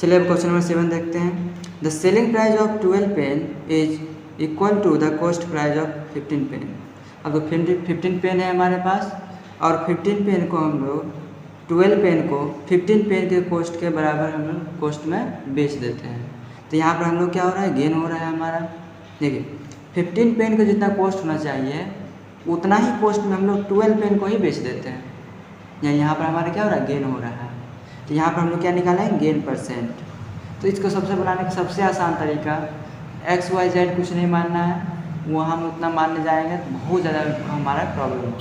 चलिए अब question number 7 देखते हैं। The selling price of 12 pen is equal to the cost price of 15 pen. अब तो 15 पेन है हमारे पास और 15 पेन को हम लोग 12 पेन को 15 पेन के कॉस्ट के बराबर हम लोग कॉस्ट में बेच देते हैं। तो यहाँ पर हम लोग क्या हो रहा है, गेन हो रहा है हमारा। देखिए 15 पेन का जितना कॉस्ट होना चाहिए उतना ही कॉस्ट में हम लोग 12 पेन को ही बेच देते हैं, यानी यहाँ पर हमारा क्या हो रहा है, गेन हो रहा है। तो यहाँ पर हम लोग क्या निकाला है, गेन परसेंट। तो इसको सबसे बनाने का सबसे आसान तरीका एक्स वाई जेड कुछ नहीं मानना है, वो हम उतना मानने जाएंगे तो बहुत ज़्यादा हमारा प्रॉब्लम होगा,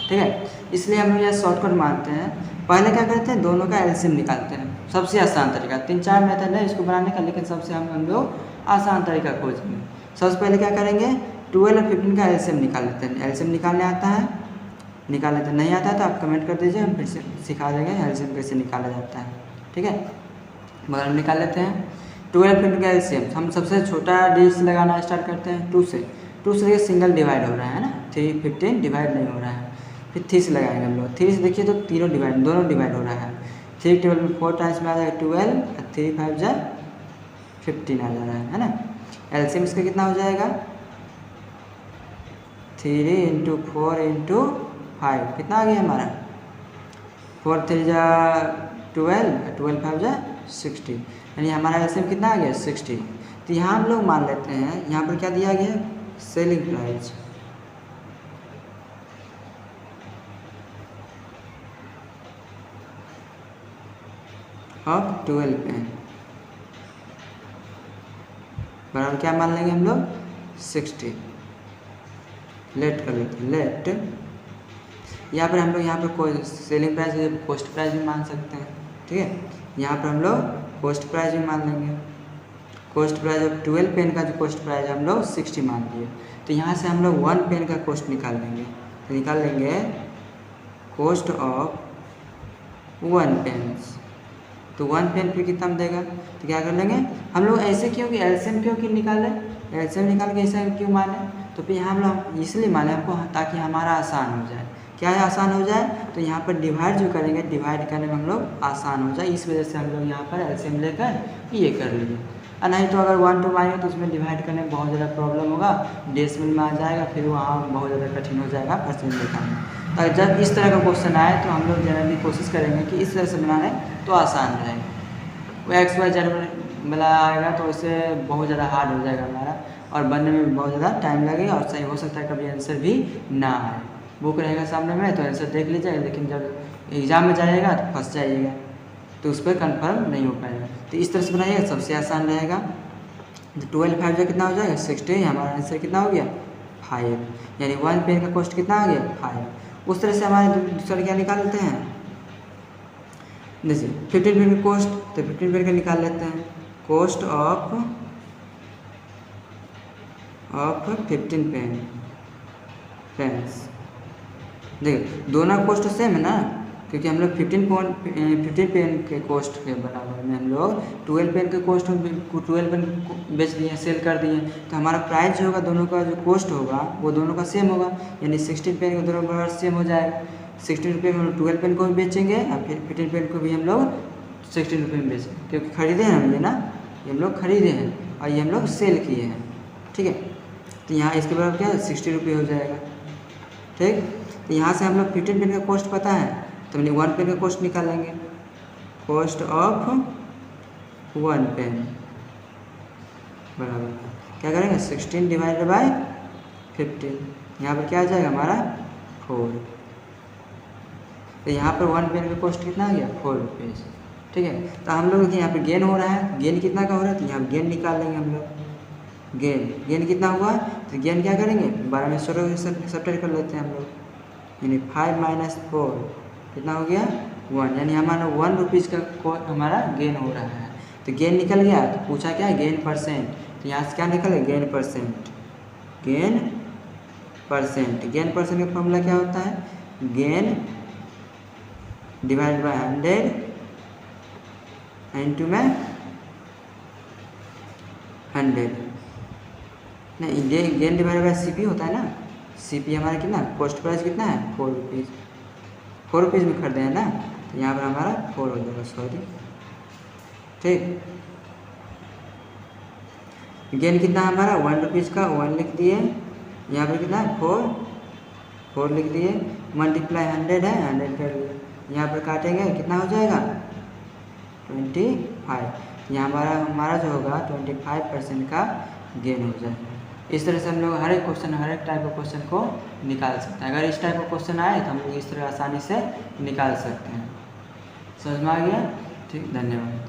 ठीक है। इसलिए हम लोग यह शॉर्टकट मानते हैं। पहले क्या करते हैं, दोनों का एलसीएम निकालते हैं, सबसे आसान तरीका। 3-4 मेथड है इसको बनाने का, लेकिन सबसे हम लोग आसान तरीका खोजेंगे। सबसे पहले क्या करेंगे, 12 और 15 का एलसीएम निकाल लेते हैं। एलसीएम निकालने आता है, निकाल लेते हैं, नहीं आता है तो आप कमेंट कर दीजिए, हम फिर से सिखा देंगे एलसीएम कैसे निकाला जाता है, ठीक है। मगर हम निकाल लेते हैं 12 15 का एलसीएम। हम सबसे छोटा डिजिट से लगाना स्टार्ट करते हैं, 2 से देखिए सिंगल डिवाइड हो रहा है ना, 3 15 डिवाइड नहीं हो रहा है। फिर 3 से लगाएंगे हम लोग, 3 से देखिए तो दोनों डिवाइड हो रहा है। 3 टेबल में 4 टाइम्स में आ जाएगा 12 और 3 5 जा 15 आ जा रहा है ना। एलसीएम इसका कितना हो जाएगा, 3 × 4 × 5 कितना आ गया हमारा, 4 3 जा 12, 12 5 जा 60, यानी हमारा एलसीएम कितना आ गया, 60। तो यहाँ हम लोग मान लेते हैं, यहाँ पर क्या दिया गया, सेलिंग प्राइस ऑफ 12 पेन बराबर क्या मान लेंगे हम लोग, 60। लेट कर लेते हैं, लेट। यहाँ पर हम लोग यहाँ पर सेलिंग प्राइस कॉस्ट प्राइस भी मान सकते हैं, ठीक है। यहाँ पर हम लोग कॉस्ट प्राइस भी मान लेंगे। कॉस्ट प्राइस ऑफ 12 पेन का जो कॉस्ट प्राइस हम लोग 60 मान लिए। तो यहाँ से हम लोग 1 पेन का कॉस्ट निकाल लेंगे। तो निकाल लेंगे कॉस्ट ऑफ 1 पेन। तो 1 पेन फिर कितना देगा, तो क्या कर लेंगे हम लोग ऐसे, क्योंकि एलसीएम क्यों निकाले, एलसीएम निकाल के ऐसा क्यों माने, तो फिर हम लोग इसलिए माने हमको ताकि हमारा आसान हो जाए। क्या है, आसान हो जाए, तो यहाँ पर डिवाइड जो करेंगे, डिवाइड करने में हम लोग आसान हो जाए, इस वजह से हम लोग यहाँ पर एलसीएम लेकर ये कर लिए। और नहीं तो अगर 1 2 मारेंगे तो उसमें डिवाइड करने में बहुत ज़्यादा प्रॉब्लम होगा, डेसिमल में आ जाएगा, फिर वहाँ बहुत ज़्यादा कठिन हो जाएगा परसेंट निकालना। तो जब इस तरह का क्वेश्चन आए तो हम लोग जनरली कोशिश करेंगे कि इस तरह से बनाने तो आसान रहेगा। वो एक्स वाई जेड वाला आएगा तो इससे बहुत ज़्यादा हार्ड हो जाएगा हमारा, और बनने में भी बहुत ज़्यादा टाइम लगेगा, और सही हो सकता है कभी आंसर भी ना आए। बुक रहेगा सामने में तो आंसर देख लीजिएगा, लेकिन जब एग्ज़ाम में जाइएगा तो फंस जाइएगा, तो उस पर कन्फर्म नहीं हो पाएगा। तो इस तरह से बनाइएगा, सबसे आसान रहेगा। तो 12 5 जो कितना हो जाएगा, 60। हमारा आंसर कितना हो गया, 5, यानी 1 पेन का कॉस्ट कितना आ गया, 5। उस तरह से हमारे दूसरा क्या निकाल लेते हैं, जैसे 15 पेन का कॉस्ट, तो 15 पेन का निकाल लेते हैं, कॉस्ट ऑफ 15 पेन्स। देखिए दोनों कॉस्ट सेम है ना, क्योंकि हम लोग 15 पेन के कॉस्ट के बराबर में हम लोग 12 पेन के कॉस्ट 12 पेन बेच दिए, सेल कर दिए, तो हमारा प्राइस जो होगा, दोनों का जो कॉस्ट होगा वो दोनों का सेम होगा, यानी 16 पेन के दोनों बराबर सेम हो जाएगा। 16 रुपये में हम 12 पेन को भी बेचेंगे और फिर 15 पेन को भी हम लोग 16 रुपये में बेचेंगे, क्योंकि खरीदे हैं हम ये ना, ये हम लोग खरीदे हैं और ये हम लोग सेल किए हैं, ठीक है। तो यहाँ इसके बराबर क्या है, 60 रुपये हो जाएगा, ठीक। तो यहाँ से हम लोग 15 पेन का कॉस्ट पता है, तो हमने 1 पेन का कॉस्ट निकालेंगे, कॉस्ट ऑफ 1 पेन बराबर क्या करेंगे, 16 डिवाइडेड बाय 15, यहाँ पर क्या आ जाएगा हमारा 4। तो यहाँ पर 1 पेन का कॉस्ट कितना आ गया, 4 रुपीज़, ठीक है। तो हम लोग यहाँ पर गेन हो रहा है, गेन कितना का हो रहा है, तो यहाँ गेन निकाल लेंगे हम लोग। गेन कितना हुआ, तो गेन क्या करेंगे, 12 में सब्ट्रैक्ट कर लेते हैं हम लोग, यानी 5 - 4 कितना हो गया, 1, यानी हमारा 1 रुपीज़ का हमारा गेन हो रहा है। तो गेन निकल गया, तो पूछा क्या है, गेन परसेंट, तो यहाँ से क्या निकले, गेन परसेंट। गेन परसेंट का फॉर्मूला क्या होता है, गेन डिवाइड बाय 100 इंटू में 100, नहीं गेन डिवाइड बाय सीपी होता है ना, सीपी हमारा कितना, कॉस्ट प्राइस कितना है, 4 रुपीज़, 4 रुपीज़ में खरीदे हैं ना, तो यहाँ पर हमारा 4 हो जाएगा, सॉरी। ठीक। गेन कितना हमारा 1 रुपीज़ का 1 लिख दिए, यहाँ पर कितना है 4 लिख दिए, मल्टीप्लाई 100 है 100 कर लिए, यहाँ पर काटेंगे कितना हो जाएगा 25। यहाँ हमारा जो होगा 25% का गेन हो जाएगा। इस तरह से हम लोग हर एक टाइप का क्वेश्चन को निकाल सकते हैं। अगर इस टाइप का क्वेश्चन आए तो हम लोग इस तरह आसानी से निकाल सकते हैं। समझ में आ गया? ठीक, धन्यवाद।